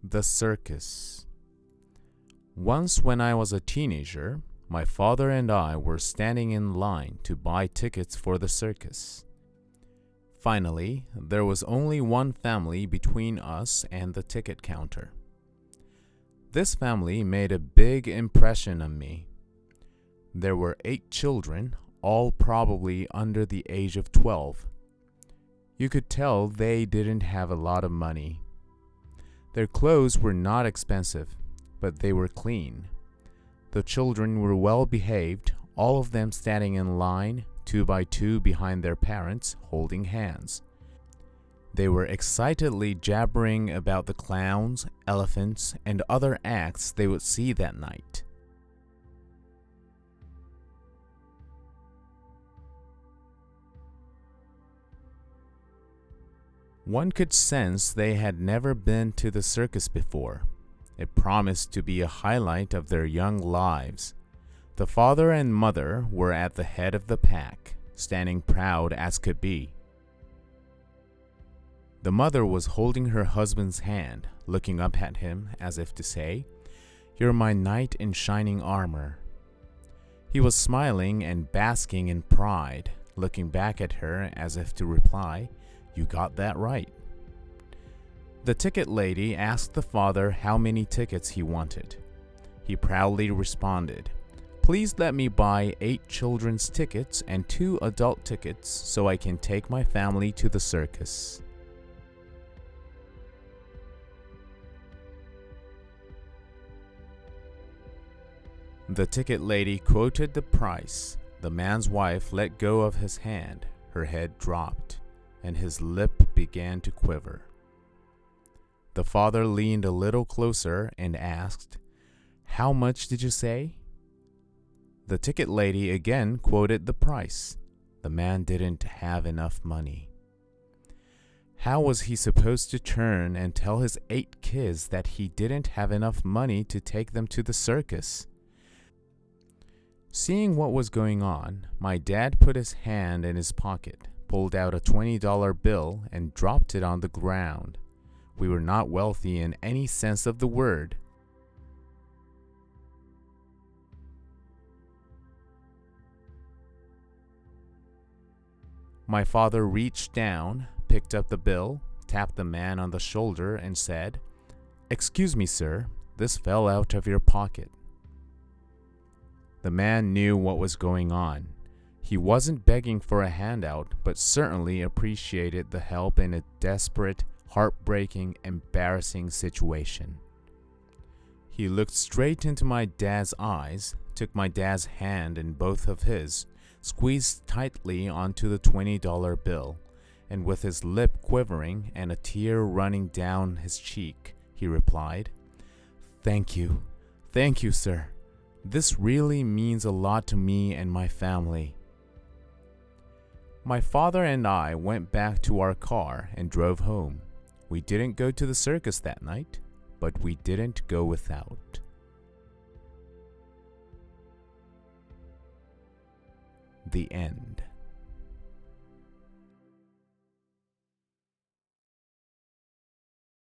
The Circus. Once when I was a teenager, my father and I were standing in line to buy tickets for the circus. Finally, there was only one family between us and the ticket counter. This family made a big impression on me. There were 8 children, all probably under the age of 12. You could tell they didn't have a lot of money. Their clothes were not expensive, but they were clean. The children were well behaved, all of them standing in line, 2 by 2 behind their parents, holding hands. They were excitedly jabbering about the clowns, elephants, and other acts they would see that night. One could sense they had never been to the circus before. It promised to be a highlight of their young lives. The father and mother were at the head of the pack, standing proud as could be. The mother was holding her husband's hand, looking up at him as if to say, "You're my knight in shining armor." He was smiling and basking in pride, looking back at her as if to reply, "You got that right." The ticket lady asked the father how many tickets he wanted. He proudly responded, "Please let me buy 8 children's tickets and 2 adult tickets so I can take my family to the circus." The ticket lady quoted the price. The man's wife let go of his hand. Her head dropped, and his lip began to quiver. The father leaned a little closer and asked, "How much did you say?" The ticket lady again quoted the price. The man didn't have enough money. How was he supposed to turn and tell his 8 kids that he didn't have enough money to take them to the circus? Seeing what was going on, my dad put his hand in his pocket, pulled out a $20 bill, and dropped it on the ground. We were not wealthy in any sense of the word. My father reached down, picked up the bill, tapped the man on the shoulder, and said, "Excuse me, sir, this fell out of your pocket." The man knew what was going on. He wasn't begging for a handout, but certainly appreciated the help in a desperate, heartbreaking, embarrassing situation. He looked straight into my dad's eyes, took my dad's hand in both of his, squeezed tightly onto the $20 bill, and with his lip quivering and a tear running down his cheek, he replied, Thank you, sir. This really means a lot to me and my family." My father and I went back to our car and drove home. We didn't go to the circus that night, but we didn't go without. The end.